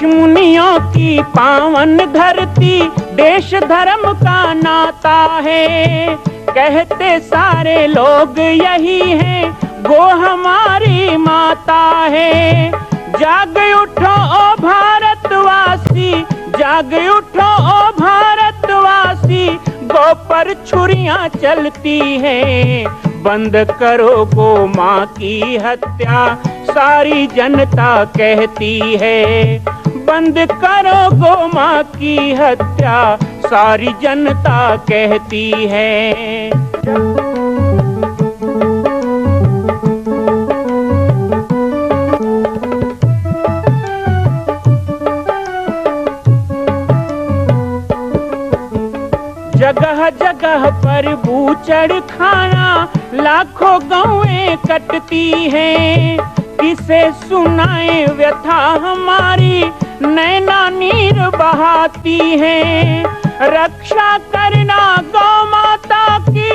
ऋषि मुनियों की पावन धरती, देश धर्म का नाता है। कहते सारे लोग यही हैं, गो हमारी माता है। जाग उठो ओ भारतवासी, जाग उठो ओ भारतवासी, गो पर छुरियां चलती हैं। बंद करो गो माँ की हत्या, सारी जनता कहती है। बंद करो गो माँ की हत्या, सारी जनता कहती है। जगह जगह पर बूचड़ खाना, लाखों गौएं कटती हैं। किसे सुनाए व्यथा हमारी, नैना नीर बहाती हैं। रक्षा करना गौ माता की,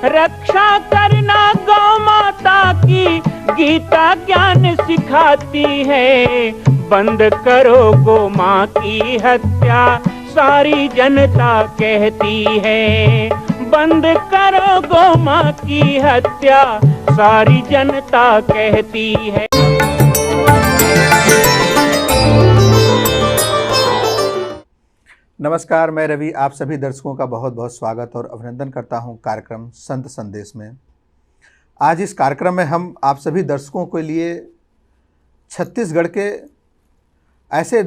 रक्षा करना गौ माता की, गीता ज्ञान सिखाती है। बंद करो गो माँ की हत्या, सारी जनता कहती है। बंद करो गो माँ की हत्या, सारी जनता कहती है। नमस्कार, मैं रवि आप सभी दर्शकों का बहुत बहुत स्वागत और अभिनंदन करता हूं कार्यक्रम संत संदेश में। आज इस कार्यक्रम में हम आप सभी दर्शकों के लिए छत्तीसगढ़ के ऐसे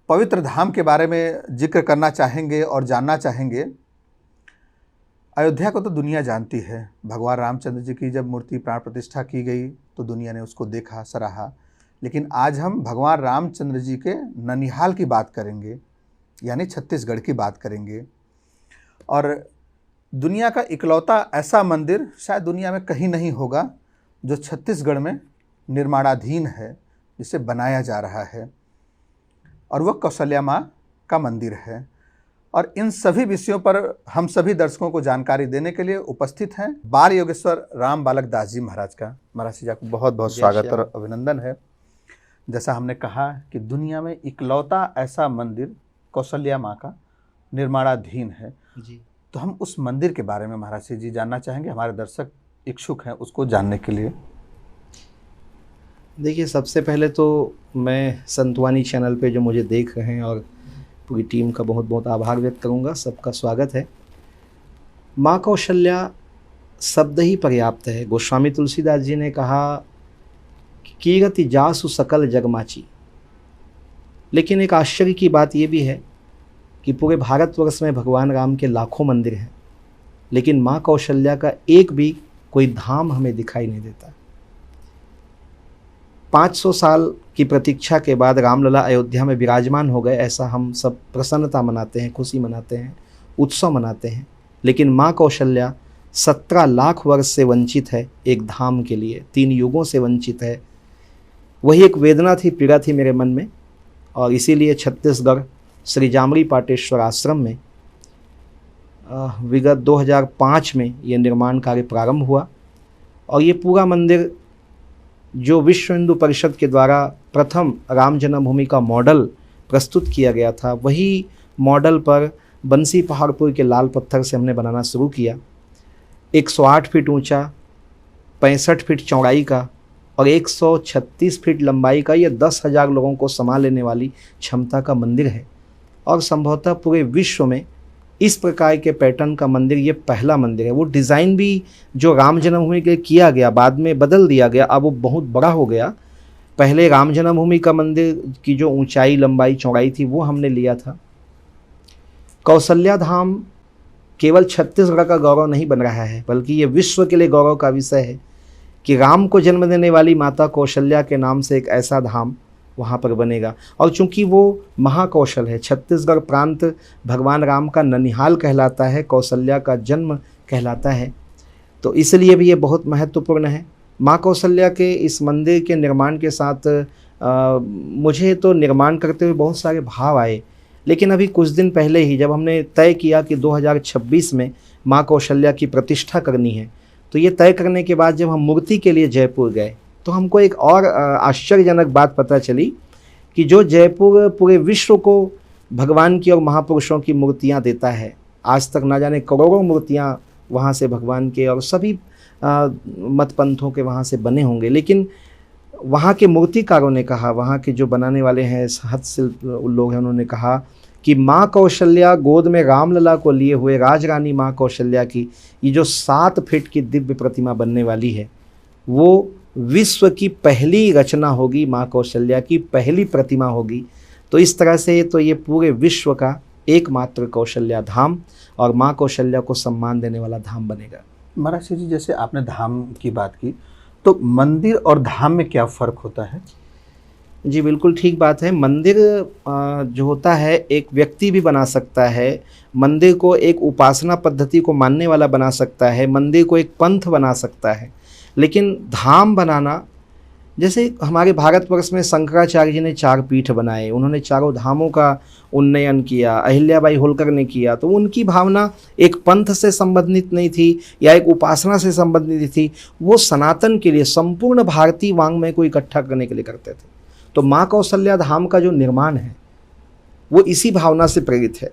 पवित्र धाम के बारे में जिक्र करना चाहेंगे और जानना चाहेंगे। अयोध्या को तो दुनिया जानती है। भगवान रामचंद्र जी की जब मूर्ति प्राण प्रतिष्ठा की गई तो दुनिया ने उसको देखा, सराहा। लेकिन आज हम भगवान रामचंद्र जी के ननिहाल की बात करेंगे, यानी छत्तीसगढ़ की बात करेंगे। और दुनिया का इकलौता ऐसा मंदिर शायद दुनिया में कहीं नहीं होगा जो छत्तीसगढ़ में निर्माणाधीन है, जिसे बनाया जा रहा है, और वह कौशल्या माँ का मंदिर है। और इन सभी विषयों पर हम सभी दर्शकों को जानकारी देने के लिए उपस्थित हैं बाल योगेश्वर राम बालक दास जी महाराज का। महाराज जी आपको बहुत बहुत स्वागत और अभिनंदन है। जैसा हमने कहा कि दुनिया में इकलौता ऐसा मंदिर कौशल्या माँ का निर्माणाधीन है जी। तो हम उस मंदिर के बारे में महाराज जी जानना चाहेंगे, हमारे दर्शक इच्छुक हैं उसको जानने के लिए। देखिए, सबसे पहले तो मैं संतवानी चैनल पे जो मुझे देख रहे हैं और पूरी टीम का बहुत बहुत आभार व्यक्त करूंगा। सबका स्वागत है। माँ कौशल्या शब्द ही पर्याप्त है। गोस्वामी तुलसीदास जी ने कहा कि कीरति जासु सकल जगमाची। लेकिन एक आश्चर्य की बात ये भी है कि पूरे भारतवर्ष में भगवान राम के लाखों मंदिर हैं, लेकिन माँ कौशल्या का एक भी कोई धाम हमें दिखाई नहीं देता। 500 साल की प्रतीक्षा के बाद रामलला अयोध्या में विराजमान हो गए, ऐसा हम सब प्रसन्नता मनाते हैं, खुशी मनाते हैं, उत्सव मनाते हैं। लेकिन माँ कौशल्या 17 लाख वर्ष से वंचित है एक धाम के लिए, 3 युगों से वंचित है। वही एक वेदना थी, पीड़ा थी मेरे मन में। और इसीलिए छत्तीसगढ़ श्री जामरी पाटेश्वर आश्रम में विगत 2005 में ये निर्माण कार्य प्रारंभ हुआ। और ये पूरा मंदिर जो विश्व हिंदू परिषद के द्वारा प्रथम राम जन्मभूमि का मॉडल प्रस्तुत किया गया था, वही मॉडल पर बंसी पहाड़पुर के लाल पत्थर से हमने बनाना शुरू किया। 108 फीट ऊंचा, 65 फीट चौड़ाई का और 136 फीट लंबाई का ये 10,000 लोगों को संभाल लेने वाली क्षमता का मंदिर है। और संभवतः पूरे विश्व में इस प्रकार के पैटर्न का मंदिर ये पहला मंदिर है। वो डिज़ाइन भी जो राम जन्मभूमि के लिए किया गया, बाद में बदल दिया गया, अब वो बहुत बड़ा हो गया। पहले राम जन्मभूमि का मंदिर की जो ऊंचाई, लंबाई, चौड़ाई थी वो हमने लिया था। कौशल्या धाम केवल छत्तीसगढ़ का गौरव नहीं बन रहा है, बल्कि ये विश्व के लिए गौरव का विषय है कि राम को जन्म देने वाली माता कौशल्या के नाम से एक ऐसा धाम वहाँ पर बनेगा। और चूंकि वो महाकौशल है, छत्तीसगढ़ प्रांत भगवान राम का ननिहाल कहलाता है, कौशल्या का जन्म कहलाता है, तो इसलिए भी ये बहुत महत्वपूर्ण है। माँ कौशल्या के इस मंदिर के निर्माण के साथ मुझे तो निर्माण करते हुए बहुत सारे भाव आए। लेकिन अभी कुछ दिन पहले ही जब हमने तय किया कि 2026 में माँ कौशल्या की प्रतिष्ठा करनी है, तो ये तय करने के बाद जब हम मूर्ति के लिए जयपुर गए तो हमको एक और आश्चर्यजनक बात पता चली कि जो जयपुर पूरे विश्व को भगवान की और महापुरुषों की मूर्तियां देता है, आज तक ना जाने करोड़ों मूर्तियां वहाँ से भगवान के और सभी मत पंथों के वहाँ से बने होंगे, लेकिन वहाँ के मूर्तिकारों ने कहा, वहाँ के जो बनाने वाले हैं हस्तशिल्प लोग हैं, उन्होंने कहा कि माँ कौशल्या गोद में रामलला को लिए हुए राजरानी माँ कौशल्या की ये जो 7 फीट की दिव्य प्रतिमा बनने वाली है, वो विश्व की पहली रचना होगी, माँ कौशल्या की पहली प्रतिमा होगी। तो इस तरह से तो ये पूरे विश्व का एकमात्र कौशल्या धाम और माँ कौशल्या को सम्मान देने वाला धाम बनेगा। महाराज जी, जैसे आपने धाम की बात की, तो मंदिर और धाम में क्या फ़र्क होता है? जी बिल्कुल ठीक बात है। मंदिर जो होता है एक व्यक्ति भी बना सकता है, मंदिर को एक उपासना पद्धति को मानने वाला बना सकता है, मंदिर को एक पंथ बना सकता है, लेकिन धाम बनाना, जैसे हमारे भारतवर्ष में शंकराचार्य जी ने 4 पीठ बनाए, उन्होंने चारों धामों का उन्नयन किया, अहिल्याबाई होलकर ने किया, तो उनकी भावना एक पंथ से संबंधित नहीं थी या एक उपासना से संबंधित थी, वो सनातन के लिए, संपूर्ण भारतीय वाङ्मय को इकट्ठा करने के लिए करते थे। तो माँ कौशल्या धाम का जो निर्माण है वो इसी भावना से प्रेरित है,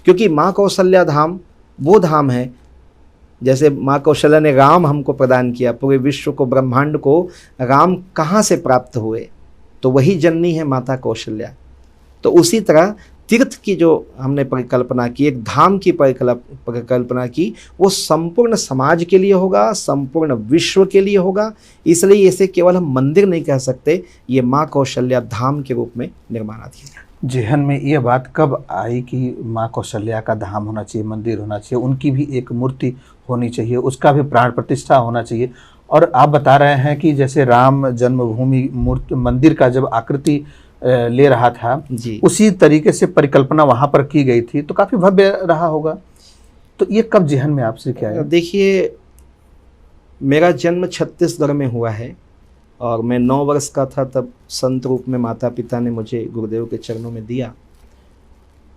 क्योंकि माँ कौशल्या धाम वो धाम है, जैसे माँ कौशल्या ने राम हमको प्रदान किया, पूरे विश्व को, ब्रह्मांड को राम कहाँ से प्राप्त हुए, तो वही जननी है माता कौशल्या। तो उसी तरह तीर्थ की जो हमने परिकल्पना की, एक धाम की परिकल्पना की, वो संपूर्ण समाज के लिए होगा, संपूर्ण विश्व के लिए होगा। इसलिए इसे केवल हम मंदिर नहीं कह सकते, ये माँ कौशल्या धाम के रूप में निर्माणाधीन है। जेहन में ये बात कब आई कि माँ कौशल्या का धाम होना चाहिए, मंदिर होना चाहिए, उनकी भी एक मूर्ति होनी चाहिए, उसका भी प्राण प्रतिष्ठा होना चाहिए? और आप बता रहे हैं कि जैसे राम जन्मभूमि मूर्ति मंदिर का जब आकृति ले रहा था जी, उसी तरीके से परिकल्पना वहाँ पर की गई थी, तो काफ़ी भव्य रहा होगा। तो ये कब जेहन में आपसे क्या है? देखिए, मेरा जन्म छत्तीसगढ़ में हुआ है और मैं 9 वर्ष का था तब संत रूप में माता पिता ने मुझे गुरुदेव के चरणों में दिया।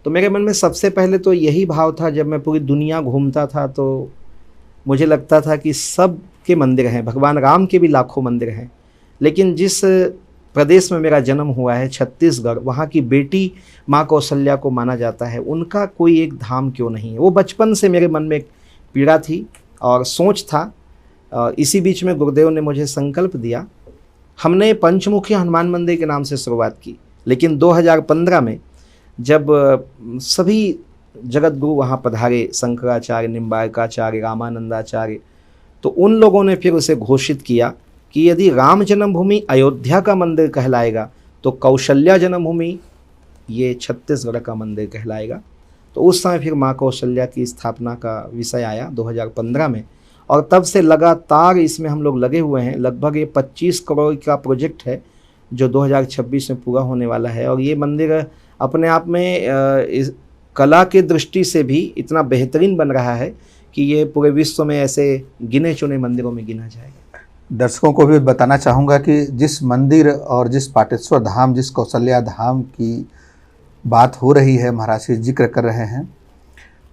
तो मेरे मन में सबसे पहले तो यही भाव था, जब मैं पूरी दुनिया घूमता था तो मुझे लगता था कि सब के मंदिर हैं, भगवान राम के भी लाखों मंदिर हैं, लेकिन जिस प्रदेश में मेरा जन्म हुआ है छत्तीसगढ़, वहाँ की बेटी माँ कौशल्या को माना जाता है, उनका कोई एक धाम क्यों नहीं है? वो बचपन से मेरे मन में एक पीड़ा थी और सोच था। इसी बीच में गुरुदेव ने मुझे संकल्प दिया। हमने पंचमुखी हनुमान मंदिर के नाम से शुरुआत की, लेकिन 2015 में जब सभी जगत गुरु वहाँ पधारे, शंकराचार्य, निम्बार्काचार्य, रामानंदाचार्य, तो उन लोगों ने फिर उसे घोषित किया कि यदि राम जन्मभूमि अयोध्या का मंदिर कहलाएगा तो कौशल्या जन्मभूमि ये छत्तीसगढ़ का मंदिर कहलाएगा। तो उस समय फिर माँ कौशल्या की स्थापना का विषय आया 2015 में, और तब से लगातार इसमें हम लोग लगे हुए हैं। लगभग ये 25 करोड़ का प्रोजेक्ट है जो 2026 में पूरा होने वाला है, और ये मंदिर अपने आप में इस कला के दृष्टि से भी इतना बेहतरीन बन रहा है कि ये पूरे विश्व में ऐसे गिने चुने मंदिरों में गिना जाएगा। दर्शकों को भी बताना चाहूँगा कि जिस मंदिर और जिस पाटेश्वर धाम, जिस कौशल्या धाम की बात हो रही है, महाराज जी जिक्र कर रहे हैं,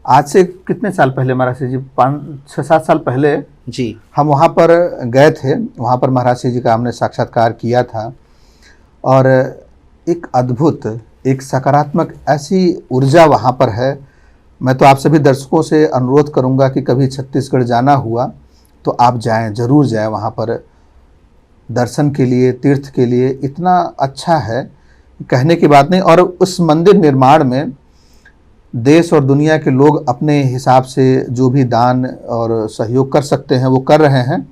आज से कितने साल पहले महाराज जी, 5-6-7 साल पहले जी हम वहाँ पर गए थे। वहाँ पर महाराज जी का हमने साक्षात्कार किया था, और एक अद्भुत, एक सकारात्मक ऐसी ऊर्जा वहाँ पर है। मैं तो आप सभी दर्शकों से अनुरोध करूँगा कि कभी छत्तीसगढ़ जाना हुआ तो आप जाएं, ज़रूर जाएं वहाँ पर दर्शन के लिए, तीर्थ के लिए। इतना अच्छा है, कहने की बात नहीं। और उस मंदिर निर्माण में देश और दुनिया के लोग अपने हिसाब से जो भी दान और सहयोग कर सकते हैं वो कर रहे हैं।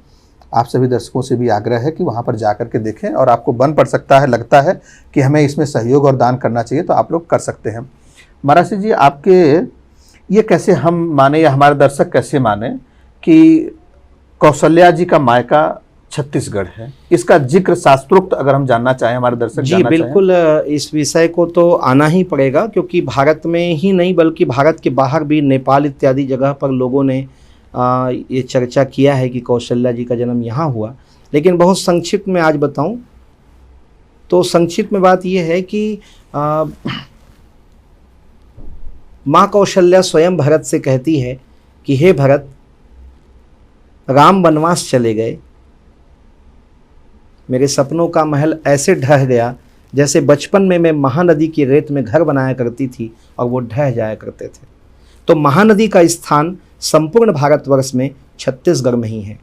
आप सभी दर्शकों से भी आग्रह है कि वहाँ पर जा कर के देखें, और आपको बन पड़ सकता है, लगता है कि हमें इसमें सहयोग और दान करना चाहिए, तो आप लोग कर सकते हैं। महाराज जी, आपके ये कैसे हम माने या हमारे दर्शक कैसे माने कि कौशल्या जी का मायका छत्तीसगढ़ है? इसका जिक्र शास्त्रोक्त अगर हम जानना चाहें, हमारे दर्शक जी बिल्कुल, इस विषय को तो आना ही पड़ेगा, क्योंकि भारत में ही नहीं बल्कि भारत के बाहर भी, नेपाल इत्यादि जगह पर लोगों ने ये चर्चा किया है कि कौशल्या जी का जन्म यहाँ हुआ। लेकिन बहुत संक्षिप्त में आज बताऊं तो संक्षिप्त में बात यह है कि माँ कौशल्या स्वयं भरत से कहती है कि हे भरत, राम वनवास चले गए, मेरे सपनों का महल ऐसे ढह गया जैसे बचपन में मैं महानदी की रेत में घर बनाया करती थी और वो ढह जाया करते थे। तो महानदी का स्थान संपूर्ण भारतवर्ष में छत्तीसगढ़ में ही है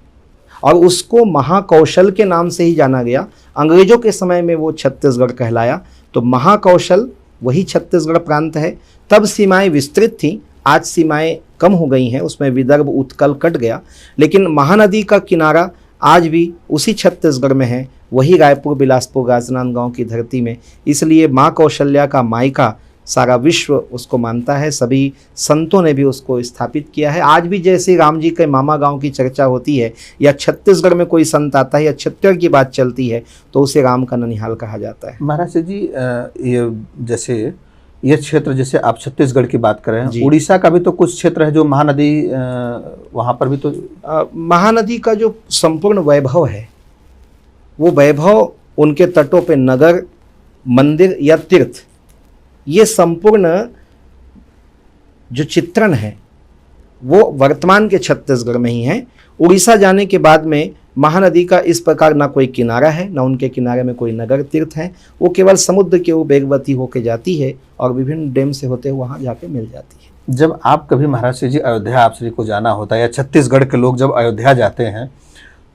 और उसको महाकौशल के नाम से ही जाना गया। अंग्रेजों के समय में वो छत्तीसगढ़ कहलाया, तो महाकौशल वही छत्तीसगढ़ प्रांत है। तब सीमाएं विस्तृत थीं, आज सीमाएं कम हो गई हैं, उसमें विदर्भ उत्कल कट गया, लेकिन महानदी का किनारा आज भी उसी छत्तीसगढ़ में है, वही रायपुर, बिलासपुर, राजनांदगांव की धरती में। इसलिए माँ कौशल्या का मायका सारा विश्व उसको मानता है, सभी संतों ने भी उसको स्थापित किया है। आज भी जैसे राम जी के मामा गांव की चर्चा होती है या छत्तीसगढ़ में कोई संत आता है या छत्तीसगढ़ की बात चलती है तो उसे राम का ननिहाल कहा जाता है। महाराज जी, ये जैसे ये क्षेत्र, जैसे आप छत्तीसगढ़ की बात कर रहे हैं, जी। उड़ीसा का भी तो कुछ क्षेत्र है जो महानदी, वहाँ पर भी तो महानदी का जो संपूर्ण वैभव है वो वैभव उनके तटों पे नगर, मंदिर या तीर्थ, ये संपूर्ण जो चित्रण है वो वर्तमान के छत्तीसगढ़ में ही है। उड़ीसा जाने के बाद में महानदी का इस प्रकार ना कोई किनारा है, ना उनके किनारे में कोई नगर तीर्थ है, वो केवल समुद्र के वो वेगवती होकर जाती है और विभिन्न डैम से होते हुए वहाँ जाके मिल जाती है। जब आप कभी महाराज जी अयोध्या आप श्री को जाना होता है या छत्तीसगढ़ के लोग जब अयोध्या जाते हैं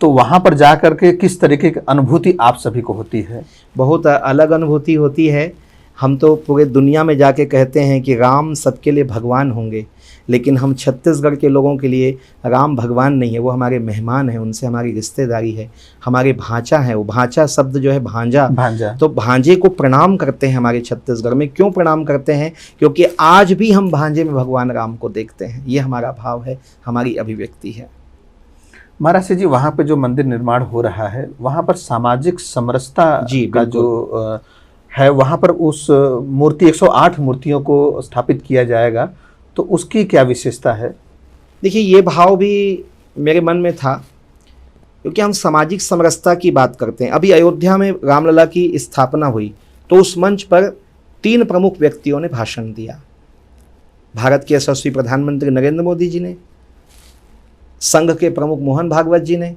तो वहाँ पर जा कर के किस तरीके की अनुभूति आप सभी को होती है? बहुत अलग अनुभूति होती है। हम तो पूरे दुनिया में जाके कहते हैं कि राम सबके लिए भगवान होंगे, लेकिन हम छत्तीसगढ़ के लोगों के लिए राम भगवान नहीं है, वो हमारे मेहमान हैं, उनसे हमारी रिश्तेदारी है, हमारे भांजा है। वो भांजा शब्द जो है भांजा, तो भांजे को प्रणाम करते हैं हमारे छत्तीसगढ़ में। क्यों प्रणाम करते हैं? क्योंकि आज भी हम भांजे में भगवान राम को देखते हैं। ये हमारा भाव है, हमारी अभिव्यक्ति है। महाराज जी, वहाँ पे जो मंदिर निर्माण हो रहा है वहाँ पर सामाजिक समरसता का जो है, वहाँ पर उस मूर्ति 108 मूर्तियों को स्थापित किया जाएगा, तो उसकी क्या विशेषता है? देखिए, ये भाव भी मेरे मन में था क्योंकि हम सामाजिक समरसता की बात करते हैं। अभी अयोध्या में रामलला की स्थापना हुई तो उस मंच पर 3 प्रमुख व्यक्तियों ने भाषण दिया। भारत के यशस्वी प्रधानमंत्री नरेंद्र मोदी जी ने, संघ के प्रमुख मोहन भागवत जी ने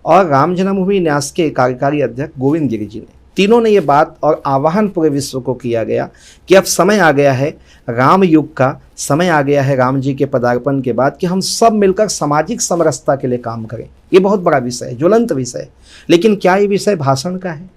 और राम जन्मभूमि न्यास के कार्यकारी अध्यक्ष गोविंद गिरि जी ने। तीनों ने ये बात और आह्वान पूरे विश्व को किया गया कि अब समय आ गया है, राम युग का समय आ गया है राम जी के पदार्पण के बाद, कि हम सब मिलकर सामाजिक समरसता के लिए काम करें। ये बहुत बड़ा विषय है, ज्वलंत विषय है। लेकिन क्या ये विषय भाषण का है?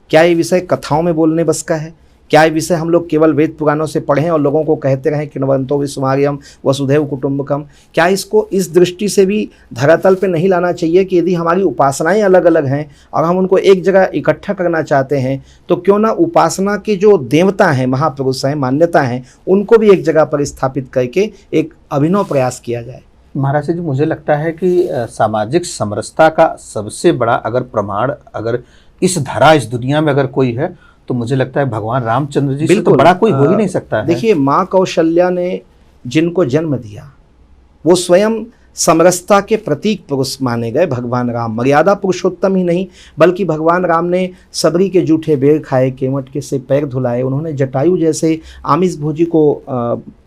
क्या ये विषय कथाओं में बोलने बस का है? क्या ये विषय हम लोग केवल वेद पुराणों से पढ़ें और लोगों को कहते रहें कि नवंतो विश्वमार्यम वसुधैव कुटुंबकम? क्या इसको इस दृष्टि से भी धरातल पे नहीं लाना चाहिए कि यदि हमारी उपासनाएं अलग अलग हैं और हम उनको एक जगह इकट्ठा करना चाहते हैं तो क्यों ना उपासना के जो देवता हैं, महापुरुष हैं, मान्यता हैं, उनको भी एक जगह पर स्थापित करके एक अभिनव प्रयास किया जाए। महाराज जी, मुझे लगता है कि सामाजिक समरसता का सबसे बड़ा अगर प्रमाण अगर इस धरा, इस दुनिया में अगर कोई है तो मुझे लगता है भगवान रामचंद्र जी से तो बड़ा कोई हो ही नहीं सकता है। देखिए, माँ कौशल्या ने जिनको जन्म दिया वो स्वयं समरसता के प्रतीक पुरुष माने गए। भगवान राम मर्यादा पुरुषोत्तम ही नहीं बल्कि भगवान राम ने सबरी के जूठे बेर खाए, केवट के से पैर धुलाए, उन्होंने जटायु जैसे आमिष भोजी को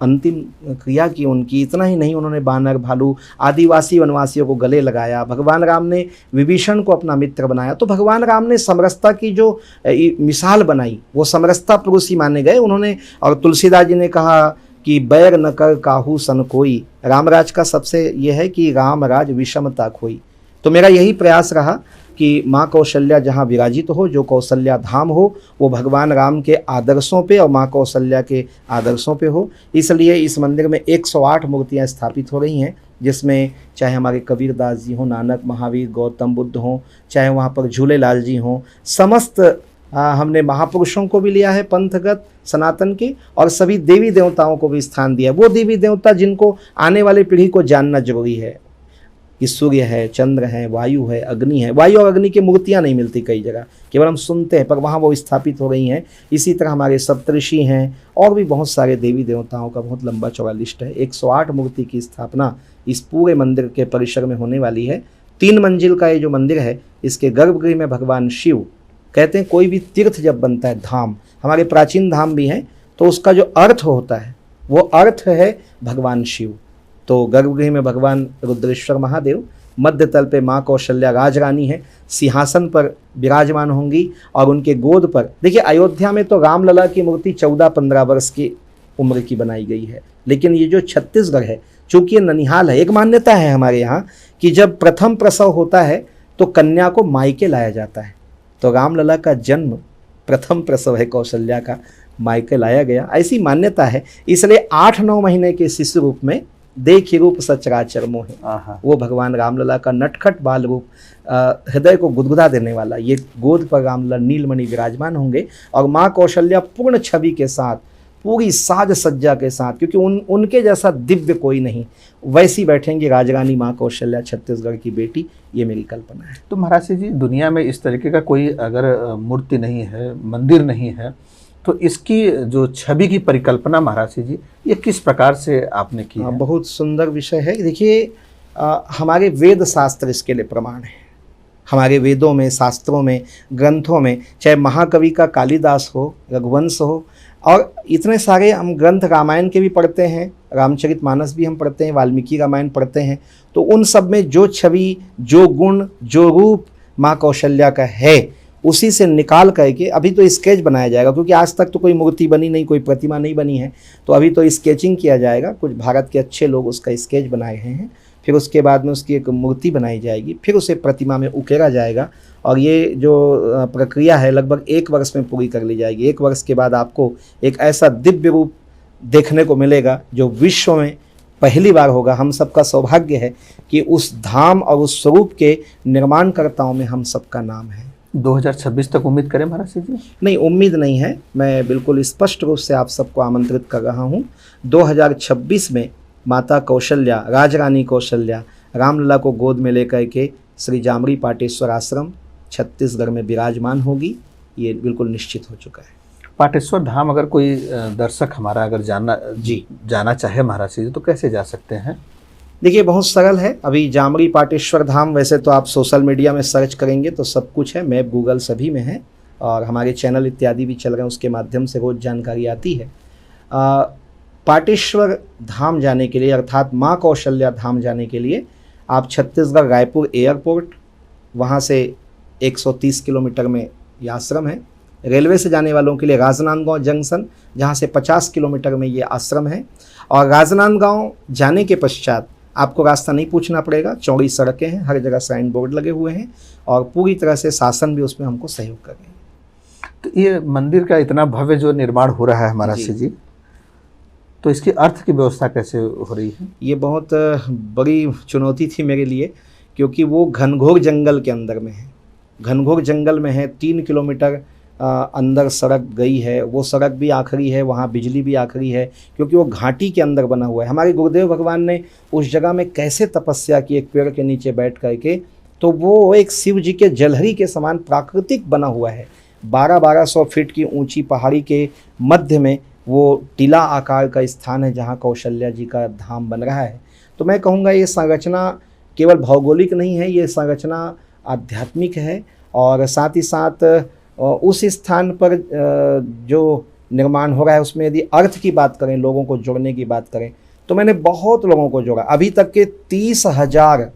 अंतिम क्रिया की उनकी। इतना ही नहीं, उन्होंने बानर, भालू, आदिवासी वनवासियों को गले लगाया। भगवान राम ने विभीषण को अपना मित्र बनाया। तो भगवान राम ने समरसता की जो मिसाल बनाई वो समरसता पुरुष ही माने गए उन्होंने। और तुलसीदास जी ने कहा कि बैर न कर काहू सन कोई, रामराज का सबसे ये है कि रामराज विषमता खोई। तो मेरा यही प्रयास रहा कि माँ कौशल्या जहाँ विराजित हो, जो कौशल्या धाम हो, वो भगवान राम के आदर्शों पे और माँ कौशल्या के आदर्शों पे हो। इसलिए इस मंदिर में 108 मूर्तियाँ स्थापित हो रही हैं, जिसमें चाहे हमारे कबीरदास जी हों, नानक, महावीर, गौतम बुद्ध हों, चाहे वहाँ पर झूलेलाल जी हों, समस्त हमने महापुरुषों को भी लिया है पंथगत सनातन के, और सभी देवी देवताओं को भी स्थान दिया। वो देवी देवता जिनको आने वाली पीढ़ी को जानना जरूरी है कि सूर्य है, चंद्र है, वायु है, अग्नि है। वायु और अग्नि की मूर्तियाँ नहीं मिलती कई जगह, केवल हम सुनते हैं, पर वहाँ वो स्थापित हो रही हैं। इसी तरह हमारे सप्तऋषि हैं और भी बहुत सारे देवी देवताओं का बहुत लंबा चौड़ा लिस्ट है। 108 मूर्ति की स्थापना इस पूरे मंदिर के परिसर में होने वाली है। 3 मंजिल का ये जो मंदिर है, इसके गर्भगृह में भगवान शिव, कहते हैं कोई भी तीर्थ जब बनता है, धाम, हमारे प्राचीन धाम भी हैं, तो उसका जो अर्थ होता है वो अर्थ है भगवान शिव। तो गर्भगृह में भगवान रुद्रेश्वर महादेव, मध्य तल पे माँ कौशल्या राजरानी है, सिंहासन पर विराजमान होंगी और उनके गोद पर, देखिए अयोध्या में तो रामलला की मूर्ति 14-15 वर्ष की उम्र की बनाई गई है, लेकिन ये जो छत्तीसगढ़ है, चूंकि ये ननिहाल है, एक मान्यता है हमारे यहाँ कि जब प्रथम प्रसव होता है तो कन्या को मायके लाया जाता है। तो रामलला का जन्म प्रथम प्रसव है कौशल्या का, मायके लाया गया, ऐसी मान्यता है। इसलिए 8-9 महीने के शिशु रूप में देखी रूप सचराचर मोह है, वो भगवान रामलला का नटखट बाल रूप, हृदय को गुदगुदा देने वाला, ये गोद पर रामलला नीलमणि विराजमान होंगे और माँ कौशल्या पूर्ण छवि के साथ, पूरी साज सज्जा के साथ, क्योंकि उनके जैसा दिव्य कोई नहीं, वैसी बैठेंगी राजरानी माँ कौशल्या, छत्तीसगढ़ की बेटी। ये मेरी कल्पना है। तो महाराज जी, दुनिया में इस तरीके का कोई अगर मूर्ति नहीं है, मंदिर नहीं है, तो इसकी जो छवि की परिकल्पना महाराज जी, ये किस प्रकार से आपने की है? बहुत सुंदर विषय है। देखिए हमारे वेद शास्त्र इसके लिए प्रमाण है। हमारे वेदों में, शास्त्रों में, ग्रंथों में, चाहे महाकवि का कालिदास हो, रघुवंश हो, और इतने सारे हम ग्रंथ, रामायण के भी पढ़ते हैं, रामचरितमानस भी हम पढ़ते हैं, वाल्मीकि रामायण पढ़ते हैं, तो उन सब में जो छवि, जो गुण, जो रूप माँ कौशल्या का है, उसी से निकाल करके अभी तो स्केच बनाया जाएगा, क्योंकि आज तक तो कोई मूर्ति बनी नहीं, कोई प्रतिमा नहीं बनी है, तो अभी तो स्केचिंग किया जाएगा। कुछ भारत के अच्छे लोग उसका स्केच बनाए हैं, फिर उसके बाद में उसकी एक मूर्ति बनाई जाएगी, फिर उसे प्रतिमा में उकेरा जाएगा, और ये जो प्रक्रिया है लगभग 1 वर्ष में पूरी कर ली जाएगी। 1 वर्ष के बाद आपको एक ऐसा दिव्य रूप देखने को मिलेगा जो विश्व में पहली बार होगा। हम सबका सौभाग्य है कि उस धाम और उस स्वरूप के निर्माणकर्ताओं में हम सबका नाम है। 2026 तक उम्मीद करें महाराज जी? नहीं, उम्मीद नहीं है, मैं बिल्कुल स्पष्ट रूप से आप सबको आमंत्रित कर रहा हूँ। 2026 में माता कौशल्या, राजरानी कौशल्या, रामलला को गोद में लेकर के श्री जामरी पाटेश्वर आश्रम छत्तीसगढ़ में विराजमान होगी, ये बिल्कुल निश्चित हो चुका है। पाटेश्वर धाम अगर कोई दर्शक हमारा अगर जाना चाहे महाराज जी, तो कैसे जा सकते हैं? देखिए बहुत सरल है। अभी जामरी पाटेश्वर धाम, वैसे तो आप सोशल मीडिया में सर्च करेंगे तो सब कुछ है, मैप गूगल सभी में है, और हमारे चैनल इत्यादि भी चल रहे हैं, उसके माध्यम से रोज़ जानकारी आती है। पाटेश्वर धाम जाने के लिए, अर्थात माँ कौशल्या धाम जाने के लिए आप छत्तीसगढ़ रायपुर एयरपोर्ट, वहाँ से 130 किलोमीटर में ये आश्रम है। रेलवे से जाने वालों के लिए राजनांदगांव जंक्शन, जहाँ से 50 किलोमीटर में ये आश्रम है, और राजनांदगांव जाने के पश्चात आपको रास्ता नहीं पूछना पड़ेगा, चौड़ी सड़कें हैं, हर जगह साइन बोर्ड लगे हुए हैं, और पूरी तरह से शासन भी उसमें हमको सहयोग कर रहे हैं। तो ये मंदिर का इतना भव्य जो निर्माण हो रहा है महाराज जी, तो इसकी अर्थ की व्यवस्था कैसे हो रही है? ये बहुत बड़ी चुनौती थी मेरे लिए, क्योंकि वो घनघोर जंगल के अंदर में है, घनघोर जंगल में है। 3 किलोमीटर अंदर सड़क गई है, वो सड़क भी आखिरी है, वहाँ बिजली भी आखिरी है, क्योंकि वो घाटी के अंदर बना हुआ है। हमारे गुरुदेव भगवान ने उस जगह में कैसे तपस्या की, एक पेड़ के नीचे बैठ करके, तो वो एक शिव जी के जलहरी के समान प्राकृतिक बना हुआ है। 1200 फीट की ऊंची पहाड़ी के मध्य में वो टीला आकार का स्थान है, जहाँ कौशल्या जी का धाम बन रहा है। तो मैं कहूँगा ये संरचना केवल भौगोलिक नहीं है, ये संरचना आध्यात्मिक है, और साथ ही साथ उस स्थान पर जो निर्माण हो रहा है उसमें यदि अर्थ की बात करें, लोगों को जोड़ने की बात करें, तो मैंने बहुत लोगों को जोड़ा। अभी तक के 30,000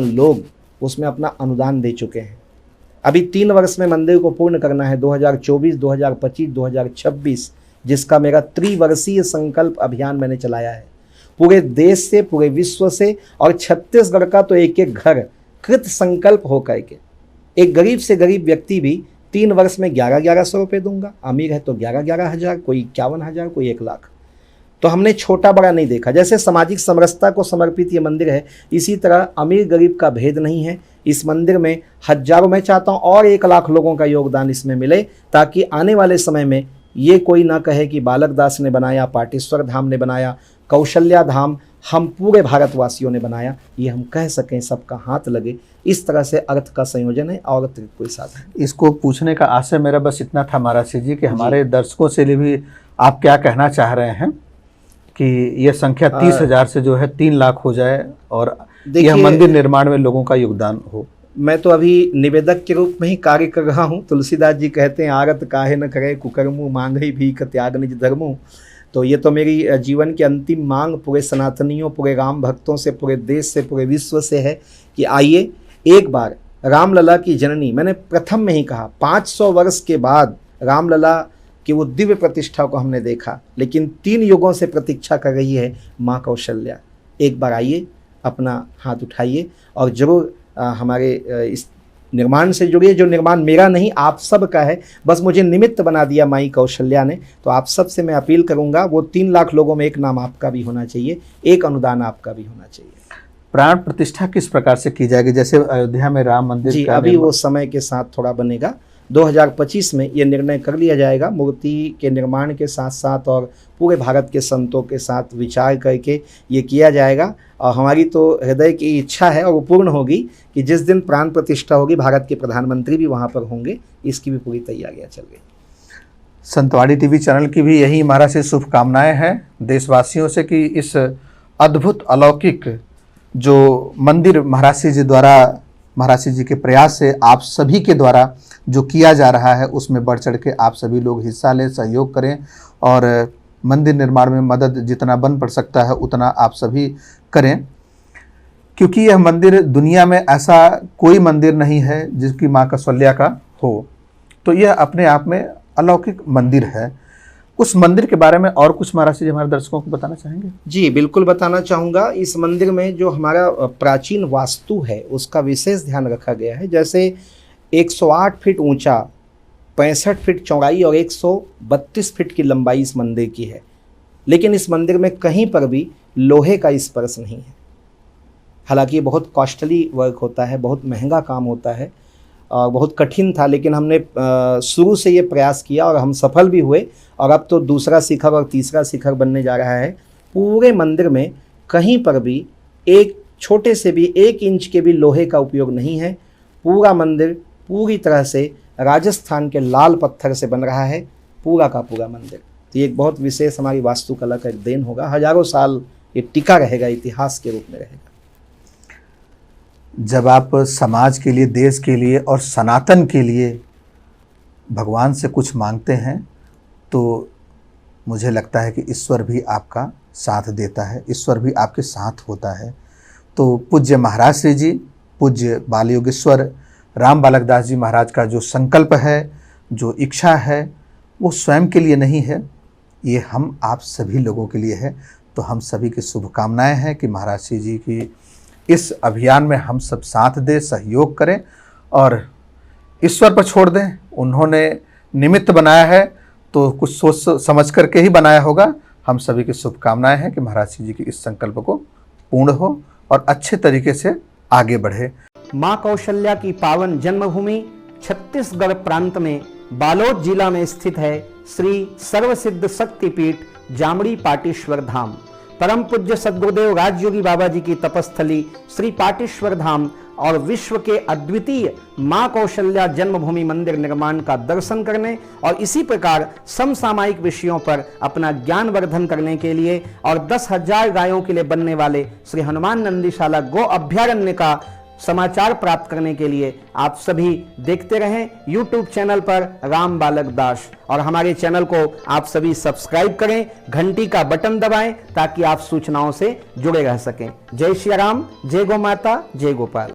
लोग उसमें अपना अनुदान दे चुके हैं। अभी 3 वर्ष में मंदिर को पूर्ण करना है, 2024, 2025, 2026, जिसका मेरा त्रिवर्षीय संकल्प अभियान मैंने चलाया है, पूरे देश से, पूरे विश्व से, और छत्तीसगढ़ का तो एक एक घर कृत संकल्प हो करके एक गरीब से गरीब व्यक्ति भी 3 वर्ष में 11,100 रुपये दूंगा। अमीर है तो 11,000, कोई 51,000, कोई 1 लाख। तो हमने छोटा बड़ा नहीं देखा। जैसे सामाजिक समरसता को समर्पित ये मंदिर है, इसी तरह अमीर गरीब का भेद नहीं है। इस मंदिर में हजारों, मैं चाहता हूँ और 1 लाख लोगों का योगदान इसमें मिले, ताकि आने वाले समय में ये कोई ना कहे कि बालक दास ने बनाया, पाटेश्वर धाम ने बनाया, कौशल्या धाम हम पूरे भारतवासियों ने बनाया, ये हम कह सकें, सबका हाथ लगे। इस तरह से अर्थ का संयोजन है, और अतिरिक्त कोई साधन। इसको पूछने का आशय मेरा बस इतना था महाराज जी कि हमारे दर्शकों से भी आप क्या कहना चाह रहे हैं कि ये संख्या 30,000 से जो है 3 लाख हो जाए, और यह मंदिर निर्माण में लोगों का योगदान हो। मैं तो अभी निवेदक के रूप में ही कार्य कर रहा हूँ। तुलसीदास जी कहते हैं, आरत काहे न करे कुकर्मु, मांगई भीख त्याग निज धर्मु। तो ये तो मेरी जीवन की अंतिम मांग पूरे सनातनियों, पूरे राम भक्तों से, पूरे देश से, पूरे विश्व से है कि आइए एक बार रामलला की जननी, मैंने प्रथम में ही कहा 500 वर्ष के बाद रामलला की वो दिव्य प्रतिष्ठा को हमने देखा, लेकिन 3 युगों से प्रतीक्षा कर रही है माँ कौशल्या। एक बार आइए, अपना हाथ उठाइए और ज़रूर हमारे इस निर्माण से जुड़िए, जो निर्माण मेरा नहीं आप सब का है। बस मुझे निमित्त बना दिया माई कौशल्या ने, तो आप सब से मैं अपील करूंगा, वो 3 लाख लोगों में एक नाम आपका भी होना चाहिए, एक अनुदान आपका भी होना चाहिए। प्राण प्रतिष्ठा किस प्रकार से की जाएगी? जैसे अयोध्या में राम मंदिर जी, अभी वो समय के साथ थोड़ा बनेगा। 2025 में ये निर्णय कर लिया जाएगा। मूर्ति के निर्माण के साथ साथ और पूरे भारत के संतों के साथ विचार करके ये किया जाएगा। और हमारी तो हृदय की इच्छा है और वो पूर्ण होगी कि जिस दिन प्राण प्रतिष्ठा होगी भारत के प्रधानमंत्री भी वहाँ पर होंगे। इसकी भी पूरी तैयारियाँ चल गई। संतवाणी टीवी चैनल की भी यही महाराज से शुभकामनाएं हैं देशवासियों से कि इस अद्भुत अलौकिक जो मंदिर महाराज जी द्वारा, महाराज जी के प्रयास से आप सभी के द्वारा जो किया जा रहा है उसमें बढ़ चढ़ के आप सभी लोग हिस्सा लें, सहयोग करें और मंदिर निर्माण में मदद जितना बन पड़ सकता है उतना आप सभी करें, क्योंकि यह मंदिर दुनिया में ऐसा कोई मंदिर नहीं है जिसकी माँ कौशल्या का हो। तो यह अपने आप में अलौकिक मंदिर है। उस मंदिर के बारे में और कुछ महाराज जी हमारे दर्शकों को बताना चाहेंगे? जी बिल्कुल बताना चाहूँगा। इस मंदिर में जो हमारा प्राचीन वास्तु है उसका विशेष ध्यान रखा गया है। जैसे 108 फीट ऊंचा, 65 फीट चौड़ाई और 132 फीट की लंबाई इस मंदिर की है, लेकिन इस मंदिर में कहीं पर भी लोहे का स्पर्श नहीं है। हालांकि ये बहुत कॉस्टली वर्क होता है, बहुत महंगा काम होता है और बहुत कठिन था, लेकिन हमने शुरू से ये प्रयास किया और हम सफल भी हुए। और अब तो दूसरा शिखर और तीसरा शिखर बनने जा रहा है। पूरे मंदिर में कहीं पर भी एक छोटे से भी 1 इंच के भी लोहे का उपयोग नहीं है। पूरा मंदिर पूरी तरह से राजस्थान के लाल पत्थर से बन रहा है, पूरा का पूरा मंदिर। तो ये एक बहुत विशेष हमारी वास्तुकला का एक देन होगा। हजारों साल ये टिका रहेगा, इतिहास के रूप में रहेगा। जब आप समाज के लिए, देश के लिए और सनातन के लिए भगवान से कुछ मांगते हैं तो मुझे लगता है कि ईश्वर भी आपका साथ देता है, ईश्वर भी आपके साथ होता है। तो पूज्य महाराज श्री जी, पूज्य बाल योगेश्वर राम बालक दास जी महाराज का जो संकल्प है, जो इच्छा है, वो स्वयं के लिए नहीं है, ये हम आप सभी लोगों के लिए है। तो हम सभी की शुभकामनाएं हैं कि महाराज श्री जी की इस अभियान में हम सब साथ दें, सहयोग करें और ईश्वर पर छोड़ दें। उन्होंने निमित्त बनाया है तो कुछ सोच समझ करके ही बनाया होगा। हम सभी की शुभकामनाएं हैं कि महाराज जी की इस संकल्प को पूर्ण हो और अच्छे तरीके से आगे बढ़े। माँ कौशल्या की पावन जन्मभूमि छत्तीसगढ़ प्रांत में बालोद जिला में स्थित है श्री सर्वसिद्ध शक्तिपीठ जामड़ी पाटेश्वर धाम। परम पूज्य सद्गुरुदेव राजयोगी बाबा जी की तपस्थली श्री पाटेश्वर धाम और विश्व के अद्वितीय माँ कौशल्या जन्मभूमि मंदिर निर्माण का दर्शन करने और इसी प्रकार समसामयिक विषयों पर अपना ज्ञानवर्धन करने के लिए और 10,000 गायों के लिए बनने वाले श्री हनुमान नंदीशाला गो अभ्यारण्य का समाचार प्राप्त करने के लिए आप सभी देखते रहें YouTube चैनल पर राम बालक दास, और हमारे चैनल को आप सभी सब्सक्राइब करें, घंटी का बटन दबाएं ताकि आप सूचनाओं से जुड़े रह सकें। जय श्री राम, जय गौ माता, जय गोपाल।